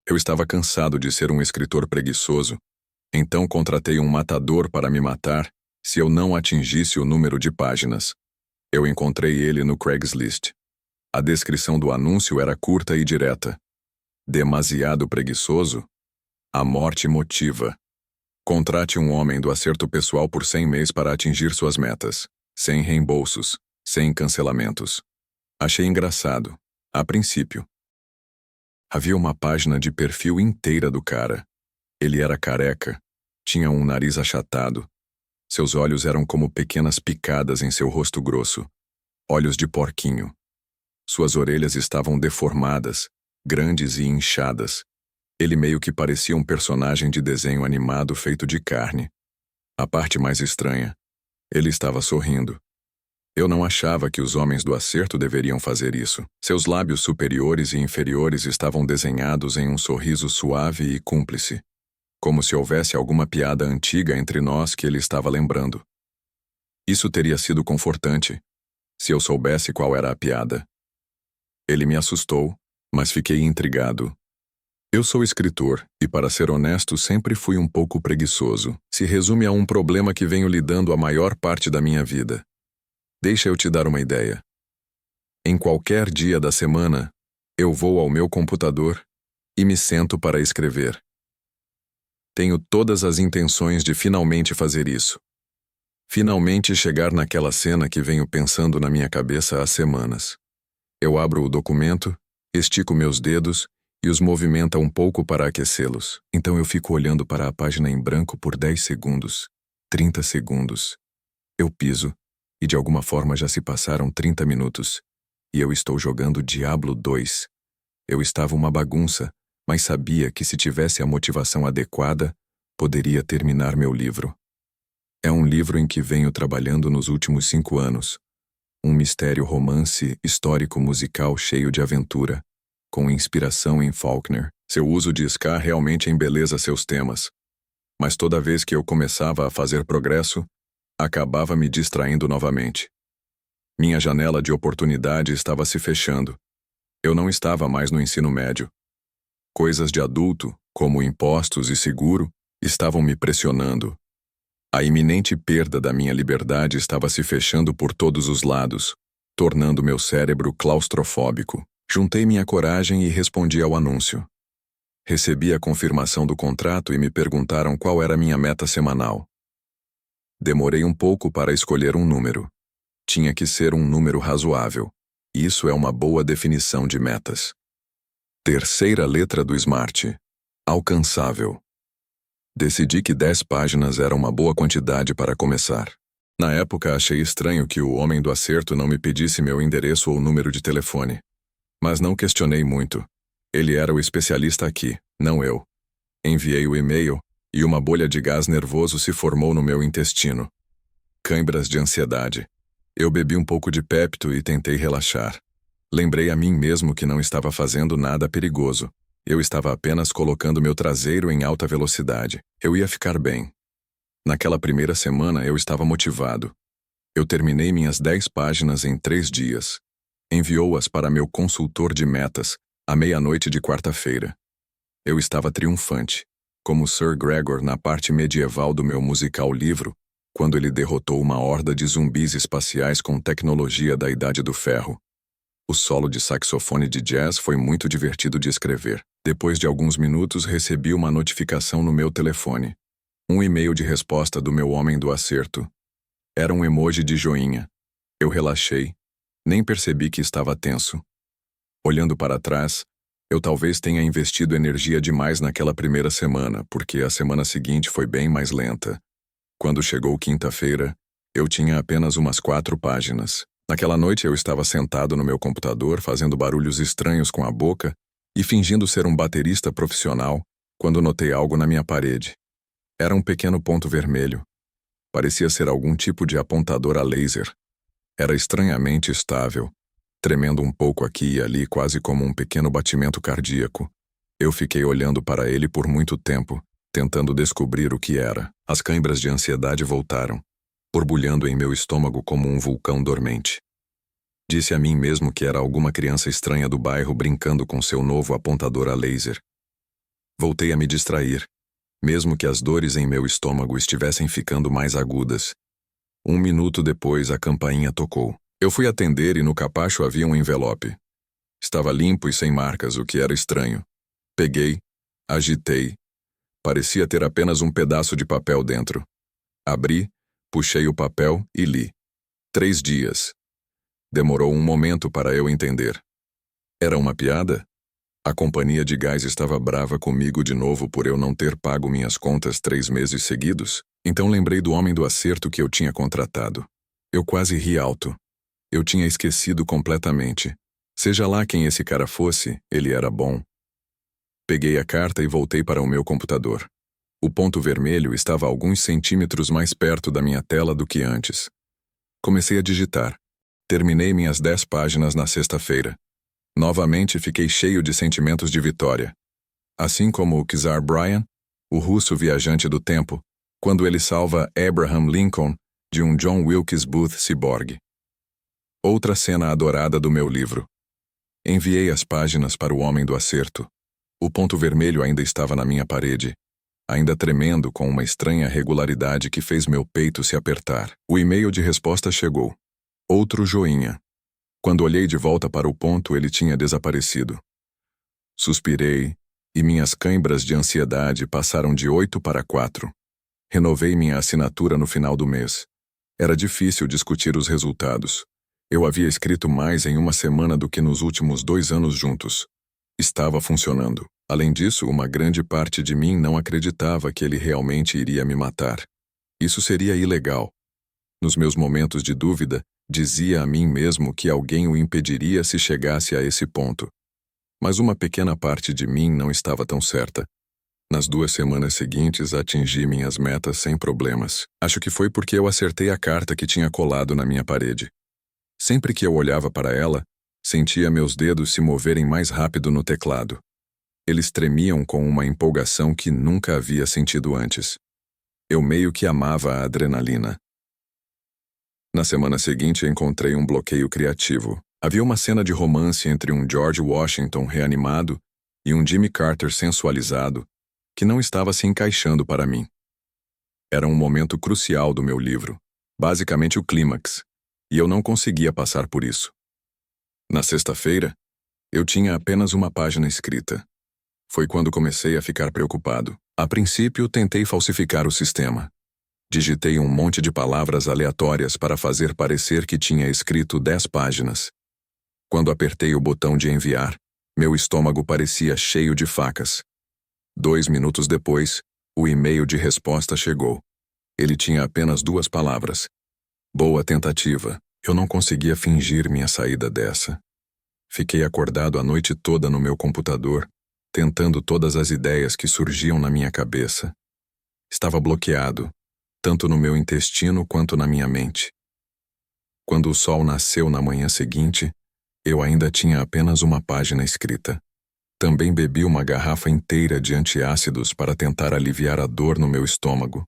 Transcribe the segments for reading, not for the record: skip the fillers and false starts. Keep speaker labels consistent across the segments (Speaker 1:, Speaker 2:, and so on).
Speaker 1: Eu estava cansado de ser um escritor preguiçoso, então contratei um matador para me matar se eu não atingisse o número de páginas. Eu encontrei ele no Craigslist. A descrição do anúncio era curta e direta. Demasiado preguiçoso? A morte motiva. Contrate um homem do acerto pessoal por 100 meses para atingir suas metas, sem reembolsos, sem cancelamentos. Achei engraçado, a princípio. Havia uma página de perfil inteira do cara. Ele era careca, tinha um nariz achatado. Seus olhos eram como pequenas picadas em seu rosto grosso, olhos de porquinho. Suas orelhas estavam deformadas, grandes e inchadas. Ele meio que parecia um personagem de desenho animado feito de carne. A parte mais estranha, ele estava sorrindo. Eu não achava que os homens do acerto deveriam fazer isso. Seus lábios superiores e inferiores estavam desenhados em um sorriso suave e cúmplice, como se houvesse alguma piada antiga entre nós que ele estava lembrando. Isso teria sido confortante, se eu soubesse qual era a piada. Ele me assustou, mas fiquei intrigado. Eu sou escritor e, para ser honesto, sempre fui um pouco preguiçoso. Se resume a um problema que venho lidando a maior parte da minha vida. Deixa eu te dar uma ideia. Em qualquer dia da semana, eu vou ao meu computador e me sento para escrever. Tenho todas as intenções de finalmente fazer isso. Finalmente chegar naquela cena que venho pensando na minha cabeça há semanas. Eu abro o documento, estico meus dedos e os movimenta um pouco para aquecê-los. Então eu fico olhando para a página em branco por 10 segundos, 30 segundos. Eu piso, e de alguma forma já se passaram 30 minutos, e eu estou jogando Diablo 2. Eu estava uma bagunça, mas sabia que se tivesse a motivação adequada, poderia terminar meu livro. É um livro em que venho trabalhando nos últimos 5 anos. Um mistério romance histórico-musical cheio de aventura, com inspiração em Faulkner. Seu uso de ska realmente embeleza seus temas. Mas toda vez que eu começava a fazer progresso, acabava me distraindo novamente. Minha janela de oportunidade estava se fechando. Eu não estava mais no ensino médio. Coisas de adulto, como impostos e seguro, estavam me pressionando. A iminente perda da minha liberdade estava se fechando por todos os lados, tornando meu cérebro claustrofóbico. Juntei minha coragem e respondi ao anúncio. Recebi a confirmação do contrato e me perguntaram qual era a minha meta semanal. Demorei um pouco para escolher um número. Tinha que ser um número razoável. Isso é uma boa definição de metas. Terceira letra do SMART. Alcançável. Decidi que 10 páginas era uma boa quantidade para começar. Na época achei estranho que o homem do acerto não me pedisse meu endereço ou número de telefone. Mas não questionei muito. Ele era o especialista aqui, não eu. Enviei o e-mail e uma bolha de gás nervoso se formou no meu intestino. Cãibras de ansiedade. Eu bebi um pouco de Pepto e tentei relaxar. Lembrei a mim mesmo que não estava fazendo nada perigoso. Eu estava apenas colocando meu traseiro em alta velocidade. Eu ia ficar bem. Naquela primeira semana eu estava motivado. Eu terminei minhas 10 páginas em 3 dias. Enviou-as para meu consultor de metas, à meia-noite de quarta-feira. Eu estava triunfante, como Sir Gregor na parte medieval do meu musical livro, quando ele derrotou uma horda de zumbis espaciais com tecnologia da Idade do Ferro. O solo de saxofone de jazz foi muito divertido de escrever. Depois de alguns minutos recebi uma notificação no meu telefone. Um e-mail de resposta do meu homem do acerto. Era um emoji de joinha. Eu relaxei. Nem percebi que estava tenso. Olhando para trás, eu talvez tenha investido energia demais naquela primeira semana, porque a semana seguinte foi bem mais lenta. Quando chegou quinta-feira, eu tinha apenas umas 4 páginas. Naquela noite eu estava sentado no meu computador fazendo barulhos estranhos com a boca e fingindo ser um baterista profissional, quando notei algo na minha parede. Era um pequeno ponto vermelho. Parecia ser algum tipo de apontador a laser. Era estranhamente estável, tremendo um pouco aqui e ali, quase como um pequeno batimento cardíaco. Eu fiquei olhando para ele por muito tempo, tentando descobrir o que era. As cãibras de ansiedade voltaram, borbulhando em meu estômago como um vulcão dormente. Disse a mim mesmo que era alguma criança estranha do bairro brincando com seu novo apontador a laser. Voltei a me distrair, mesmo que as dores em meu estômago estivessem ficando mais agudas. 1 minuto depois, a campainha tocou. Eu fui atender e no capacho havia um envelope. Estava limpo e sem marcas, o que era estranho. Peguei, agitei. Parecia ter apenas um pedaço de papel dentro. Abri, puxei o papel e li. 3 dias. Demorou um momento para eu entender. Era uma piada? A companhia de gás estava brava comigo de novo por eu não ter pago minhas contas 3 meses seguidos? Então lembrei do homem do acerto que eu tinha contratado. Eu quase ri alto. Eu tinha esquecido completamente. Seja lá quem esse cara fosse, ele era bom. Peguei a carta e voltei para o meu computador. O ponto vermelho estava alguns centímetros mais perto da minha tela do que antes. Comecei a digitar. Terminei minhas 10 páginas na sexta-feira. Novamente fiquei cheio de sentimentos de vitória. Assim como o Czar Brian, o russo viajante do tempo, quando ele salva Abraham Lincoln de um John Wilkes Booth ciborgue. Outra cena adorada do meu livro. Enviei as páginas para o homem do acerto. O ponto vermelho ainda estava na minha parede, ainda tremendo com uma estranha regularidade que fez meu peito se apertar. O e-mail de resposta chegou. Outro joinha. Quando olhei de volta para o ponto, ele tinha desaparecido. Suspirei, e minhas cãibras de ansiedade passaram de 8 para 4. Renovei minha assinatura no final do mês. Era difícil discutir os resultados. Eu havia escrito mais em uma semana do que nos últimos 2 anos juntos. Estava funcionando. Além disso, uma grande parte de mim não acreditava que ele realmente iria me matar. Isso seria ilegal. Nos meus momentos de dúvida, dizia a mim mesmo que alguém o impediria se chegasse a esse ponto. Mas uma pequena parte de mim não estava tão certa. Nas 2 semanas seguintes, atingi minhas metas sem problemas. Acho que foi porque eu acertei a carta que tinha colado na minha parede. Sempre que eu olhava para ela, sentia meus dedos se moverem mais rápido no teclado. Eles tremiam com uma empolgação que nunca havia sentido antes. Eu meio que amava a adrenalina. Na semana seguinte, encontrei um bloqueio criativo. Havia uma cena de romance entre um George Washington reanimado e um Jimmy Carter sensualizado que não estava se encaixando para mim. Era um momento crucial do meu livro, basicamente o clímax, e eu não conseguia passar por isso. Na sexta-feira, eu tinha apenas uma página escrita. Foi quando comecei a ficar preocupado. A princípio, tentei falsificar o sistema. Digitei um monte de palavras aleatórias para fazer parecer que tinha escrito 10 páginas. Quando apertei o botão de enviar, meu estômago parecia cheio de facas. 2 minutos depois, o e-mail de resposta chegou. Ele tinha apenas 2 palavras. Boa tentativa. Eu não conseguia fingir minha saída dessa. Fiquei acordado a noite toda no meu computador, tentando todas as ideias que surgiam na minha cabeça. Estava bloqueado, tanto no meu intestino quanto na minha mente. Quando o sol nasceu na manhã seguinte, eu ainda tinha apenas uma página escrita. Também bebi uma garrafa inteira de antiácidos para tentar aliviar a dor no meu estômago.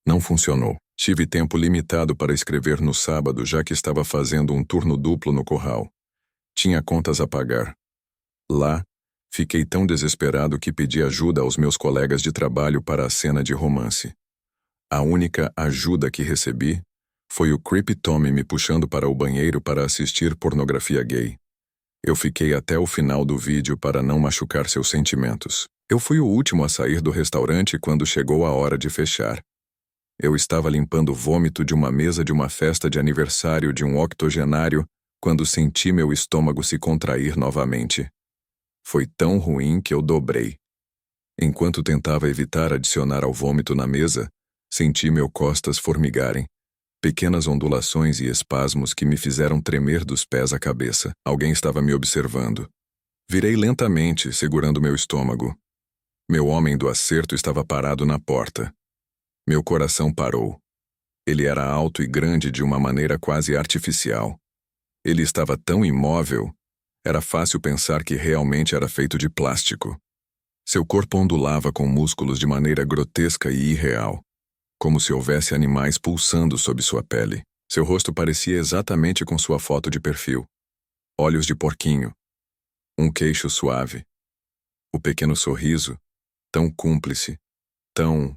Speaker 1: Não funcionou. Tive tempo limitado para escrever no sábado, já que estava fazendo um turno duplo no curral. Tinha contas a pagar. Lá, fiquei tão desesperado que pedi ajuda aos meus colegas de trabalho para a cena de romance. A única ajuda que recebi foi o Creepy Tommy me puxando para o banheiro para assistir pornografia gay. Eu fiquei até o final do vídeo para não machucar seus sentimentos. Eu fui o último a sair do restaurante quando chegou a hora de fechar. Eu estava limpando o vômito de uma mesa de uma festa de aniversário de um octogenário quando senti meu estômago se contrair novamente. Foi tão ruim que eu dobrei. Enquanto tentava evitar adicionar ao vômito na mesa, senti meu costas formigarem. Pequenas ondulações e espasmos que me fizeram tremer dos pés à cabeça. Alguém estava me observando. Virei lentamente, segurando meu estômago. Meu homem do acerto estava parado na porta. Meu coração parou. Ele era alto e grande de uma maneira quase artificial. Ele estava tão imóvel, era fácil pensar que realmente era feito de plástico. Seu corpo ondulava com músculos de maneira grotesca e irreal, como se houvesse animais pulsando sob sua pele. Seu rosto parecia exatamente com sua foto de perfil. Olhos de porquinho. Um queixo suave. O pequeno sorriso, tão cúmplice, tão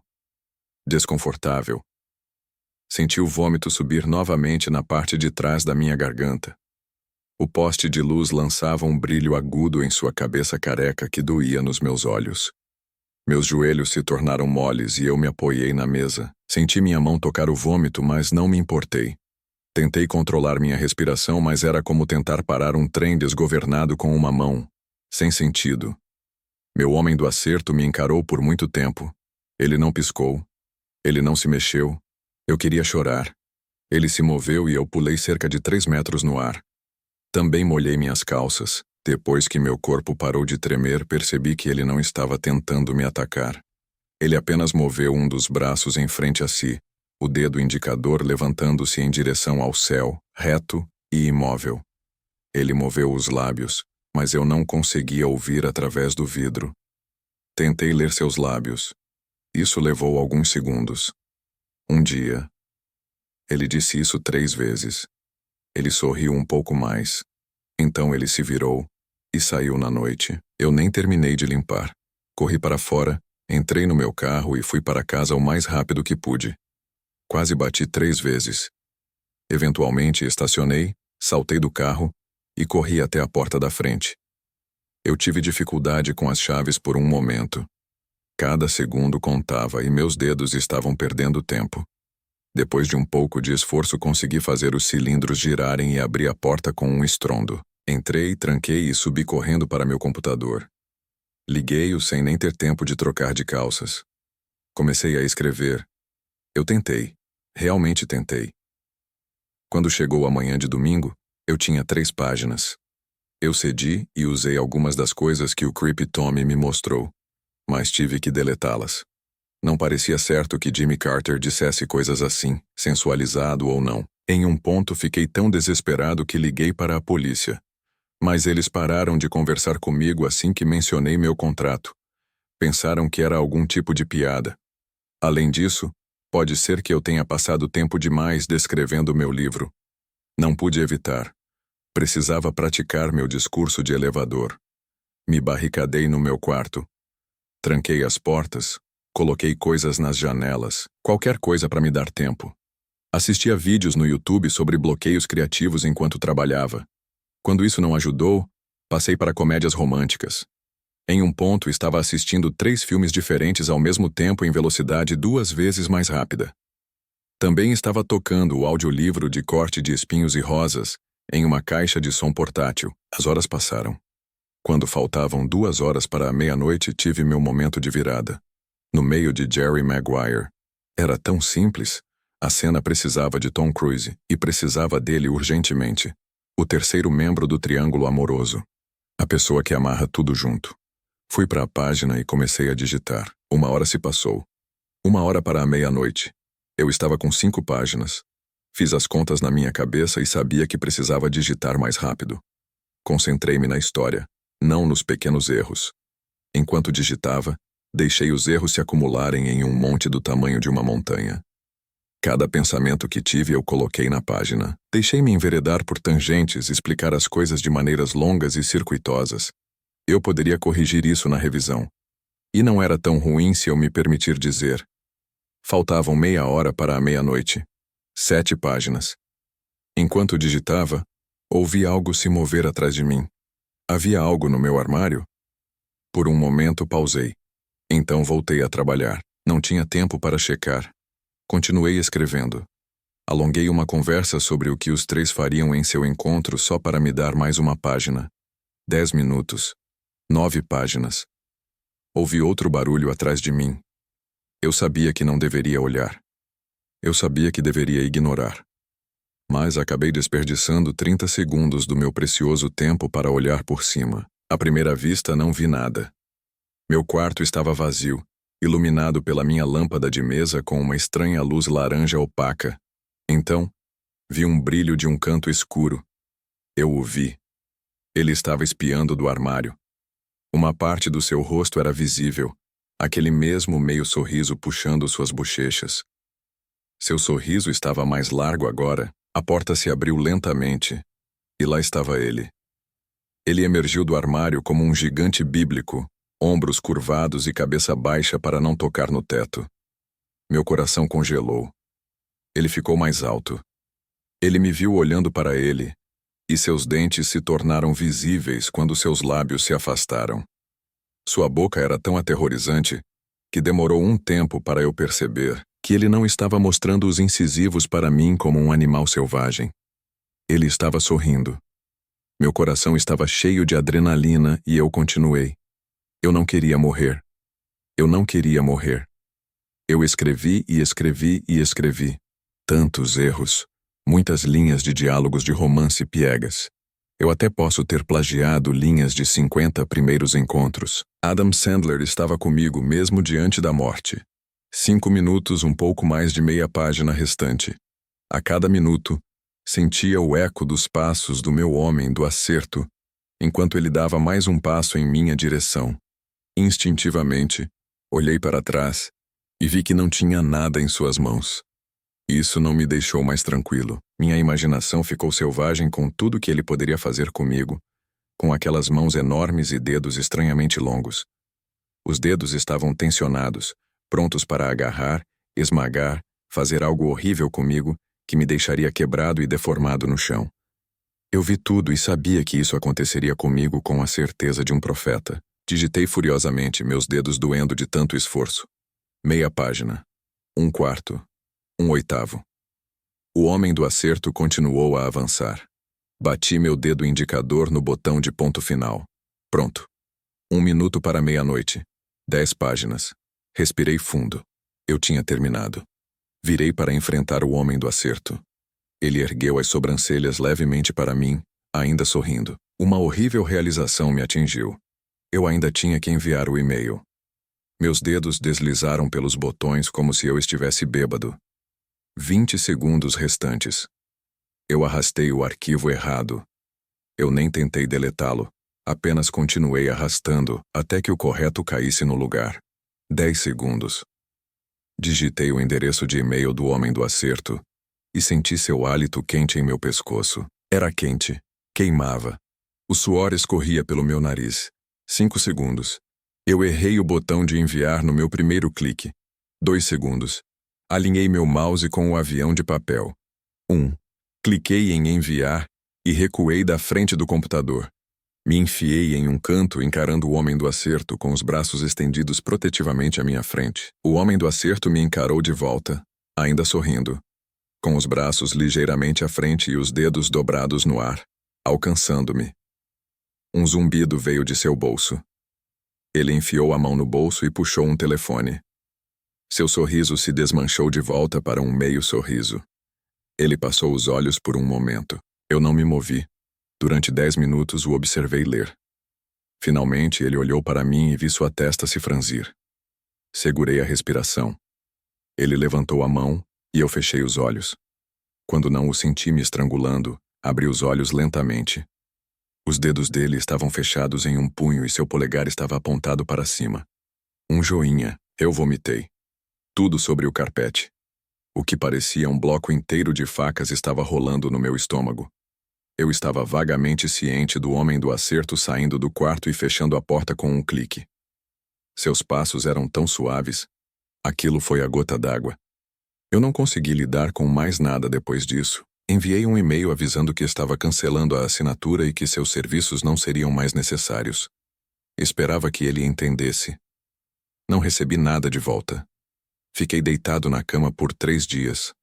Speaker 1: desconfortável. Senti o vômito subir novamente na parte de trás da minha garganta. O poste de luz lançava um brilho agudo em sua cabeça careca que doía nos meus olhos. Meus joelhos se tornaram moles e eu me apoiei na mesa. Senti minha mão tocar o vômito, mas não me importei. Tentei controlar minha respiração, mas era como tentar parar um trem desgovernado com uma mão, sem sentido. Meu homem do acerto me encarou por muito tempo. Ele não piscou. Ele não se mexeu. Eu queria chorar. Ele se moveu e eu pulei cerca de 3 metros no ar. Também molhei minhas calças. Depois que meu corpo parou de tremer, percebi que ele não estava tentando me atacar. Ele apenas moveu um dos braços em frente a si, o dedo indicador levantando-se em direção ao céu, reto e imóvel. Ele moveu os lábios, mas eu não conseguia ouvir através do vidro. Tentei ler seus lábios. Isso levou alguns segundos. Um dia. Ele disse isso 3 vezes. Ele sorriu um pouco mais. Então ele se virou e saiu na noite. Eu nem terminei de limpar. Corri para fora, entrei no meu carro e fui para casa o mais rápido que pude. Quase bati 3 vezes. Eventualmente estacionei, saltei do carro e corri até a porta da frente. Eu tive dificuldade com as chaves por um momento. Cada segundo contava e meus dedos estavam perdendo tempo. Depois de um pouco de esforço, consegui fazer os cilindros girarem e abri a porta com um estrondo. Entrei, tranquei e subi correndo para meu computador. Liguei-o sem nem ter tempo de trocar de calças. Comecei a escrever. Eu tentei. Realmente tentei. Quando chegou a manhã de domingo, eu tinha 3 páginas. Eu cedi e usei algumas das coisas que o Creepy Tommy me mostrou, mas tive que deletá-las. Não parecia certo que Jimmy Carter dissesse coisas assim, sensualizado ou não. Em um ponto fiquei tão desesperado que liguei para a polícia. Mas eles pararam de conversar comigo assim que mencionei meu contrato. Pensaram que era algum tipo de piada. Além disso, pode ser que eu tenha passado tempo demais descrevendo meu livro. Não pude evitar. Precisava praticar meu discurso de elevador. Me barricadei no meu quarto. Tranquei as portas, coloquei coisas nas janelas, qualquer coisa para me dar tempo. Assistia vídeos no YouTube sobre bloqueios criativos enquanto trabalhava. Quando isso não ajudou, passei para comédias românticas. Em um ponto, estava assistindo 3 filmes diferentes ao mesmo tempo em velocidade 2 vezes mais rápida. Também estava tocando o audiolivro de Corte de Espinhos e Rosas em uma caixa de som portátil. As horas passaram. Quando faltavam 2 horas para a meia-noite, tive meu momento de virada. No meio de Jerry Maguire. Era tão simples. A cena precisava de Tom Cruise, e precisava dele urgentemente. O terceiro membro do triângulo amoroso. A pessoa que amarra tudo junto. Fui para a página e comecei a digitar. 1 hora se passou. 1 hora para a meia-noite. Eu estava com 5 páginas. Fiz as contas na minha cabeça e sabia que precisava digitar mais rápido. Concentrei-me na história, não nos pequenos erros. Enquanto digitava, deixei os erros se acumularem em um monte do tamanho de uma montanha. Cada pensamento que tive eu coloquei na página. Deixei-me enveredar por tangentes, explicar as coisas de maneiras longas e circuitosas. Eu poderia corrigir isso na revisão. E não era tão ruim se eu me permitir dizer. Faltavam meia hora para a meia-noite. 7 páginas. Enquanto digitava, ouvi algo se mover atrás de mim. Havia algo no meu armário? Por um momento pausei. Então voltei a trabalhar. Não tinha tempo para checar. Continuei escrevendo. Alonguei uma conversa sobre o que os 3 fariam em seu encontro só para me dar mais uma página. 10 minutos. 9 páginas. Ouvi outro barulho atrás de mim. Eu sabia que não deveria olhar. Eu sabia que deveria ignorar. Mas acabei desperdiçando 30 segundos do meu precioso tempo para olhar por cima. À primeira vista não vi nada. Meu quarto estava vazio, iluminado pela minha lâmpada de mesa com uma estranha luz laranja opaca. Então, vi um brilho de um canto escuro. Eu o vi. Ele estava espiando do armário. Uma parte do seu rosto era visível, aquele mesmo meio sorriso puxando suas bochechas. Seu sorriso estava mais largo agora. A porta se abriu lentamente, e lá estava ele. Ele emergiu do armário como um gigante bíblico, ombros curvados e cabeça baixa para não tocar no teto. Meu coração congelou. Ele ficou mais alto. Ele me viu olhando para ele, e seus dentes se tornaram visíveis quando seus lábios se afastaram. Sua boca era tão aterrorizante que demorou um tempo para eu perceber que ele não estava mostrando os incisivos para mim como um animal selvagem. Ele estava sorrindo. Meu coração estava cheio de adrenalina e eu continuei. Eu não queria morrer. Eu não queria morrer. Eu escrevi e escrevi e escrevi. Tantos erros. Muitas linhas de diálogos de romance piegas. Eu até posso ter plagiado linhas de 50 primeiros encontros. Adam Sandler estava comigo mesmo diante da morte. 5 minutos, um pouco mais de meia página restante. A cada minuto, sentia o eco dos passos do meu homem do acerto, enquanto ele dava mais um passo em minha direção. Instintivamente, olhei para trás e vi que não tinha nada em suas mãos. Isso não me deixou mais tranquilo. Minha imaginação ficou selvagem com tudo que ele poderia fazer comigo, com aquelas mãos enormes e dedos estranhamente longos. Os dedos estavam tensionados, prontos para agarrar, esmagar, fazer algo horrível comigo que me deixaria quebrado e deformado no chão. Eu vi tudo e sabia que isso aconteceria comigo com a certeza de um profeta. Digitei furiosamente, meus dedos doendo de tanto esforço. Meia página. 1/4. 1/8. O homem do acerto continuou a avançar. Bati meu dedo indicador no botão de ponto final. Pronto. 1 minuto para meia-noite. 10 páginas. Respirei fundo. Eu tinha terminado. Virei para enfrentar o homem do acerto. Ele ergueu as sobrancelhas levemente para mim, ainda sorrindo. Uma horrível realização me atingiu. Eu ainda tinha que enviar o e-mail. Meus dedos deslizaram pelos botões como se eu estivesse bêbado. 20 segundos restantes. Eu arrastei o arquivo errado. Eu nem tentei deletá-lo, apenas continuei arrastando até que o correto caísse no lugar. 10 segundos. Digitei o endereço de e-mail do homem do acerto e senti seu hálito quente em meu pescoço. Era quente. Queimava. O suor escorria pelo meu nariz. 5 segundos. Eu errei o botão de enviar no meu primeiro clique. 2 segundos. Alinhei meu mouse com o avião de papel. 1. Cliquei em enviar e recuei da frente do computador. Me enfiei em um canto encarando o homem do acerto com os braços estendidos protetivamente à minha frente. O homem do acerto me encarou de volta, ainda sorrindo, com os braços ligeiramente à frente e os dedos dobrados no ar, alcançando-me. Um zumbido veio de seu bolso. Ele enfiou a mão no bolso e puxou um telefone. Seu sorriso se desmanchou de volta para um meio sorriso. Ele passou os olhos por um momento. Eu não me movi. Durante 10 minutos o observei ler. Finalmente ele olhou para mim e vi sua testa se franzir. Segurei a respiração. Ele levantou a mão e eu fechei os olhos. Quando não o senti me estrangulando, abri os olhos lentamente. Os dedos dele estavam fechados em um punho e seu polegar estava apontado para cima. Um joinha. Eu vomitei. Tudo sobre o carpete. O que parecia um bloco inteiro de facas estava rolando no meu estômago. Eu estava vagamente ciente do homem do acerto saindo do quarto e fechando a porta com um clique. Seus passos eram tão suaves. Aquilo foi a gota d'água. Eu não consegui lidar com mais nada depois disso. Enviei um e-mail avisando que estava cancelando a assinatura e que seus serviços não seriam mais necessários. Esperava que ele entendesse. Não recebi nada de volta. Fiquei deitado na cama por 3 dias.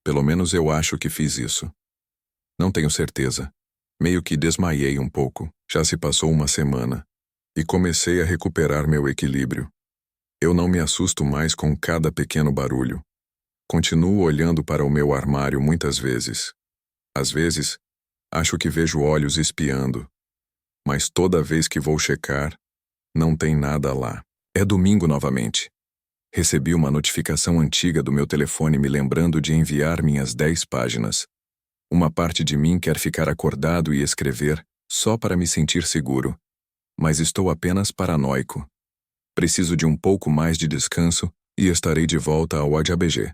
Speaker 1: Pelo menos eu acho que fiz isso. Não tenho certeza. Meio que desmaiei um pouco. Já se passou uma semana. E comecei a recuperar meu equilíbrio. Eu não me assusto mais com cada pequeno barulho. Continuo olhando para o meu armário muitas vezes. Às vezes, acho que vejo olhos espiando. Mas toda vez que vou checar, não tem nada lá. É domingo novamente. Recebi uma notificação antiga do meu telefone me lembrando de enviar minhas 10 páginas. Uma parte de mim quer ficar acordado e escrever só para me sentir seguro. Mas estou apenas paranoico. Preciso de um pouco mais de descanso e estarei de volta ao ADABG.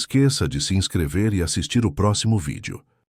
Speaker 2: esqueça de se inscrever e assistir o próximo vídeo.